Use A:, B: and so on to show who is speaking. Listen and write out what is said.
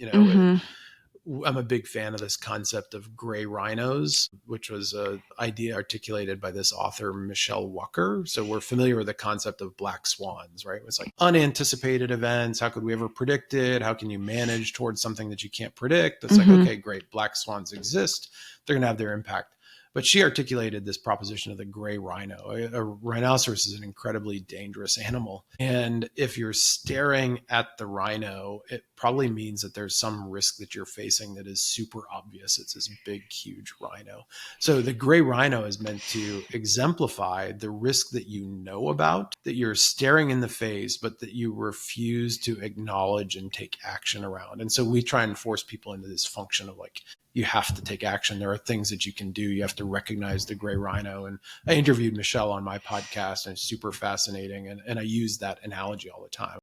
A: Mm-hmm.
B: I'm a big fan of this concept of gray rhinos, which was an idea articulated by this author, Michelle Walker. So we're familiar with the concept of black swans, right? It's like unanticipated events. How could we ever predict it? How can you manage towards something that you can't predict? It's like,
A: Mm-hmm.
B: okay, great. Black swans exist. They're going to have their impact. But she articulated this proposition of the gray rhino. A rhinoceros is an incredibly dangerous animal. And if you're staring at the rhino, it probably means that there's some risk that you're facing that is super obvious. It's this big, huge rhino. So the gray rhino is meant to exemplify the risk that you know about, that you're staring in the face, but that you refuse to acknowledge and take action around. And so we try and force people into this function of like, you have to take action. There are things that you can do. You have to recognize the gray rhino. And I interviewed Michelle on my podcast, and it's super fascinating. And I use that analogy all the time.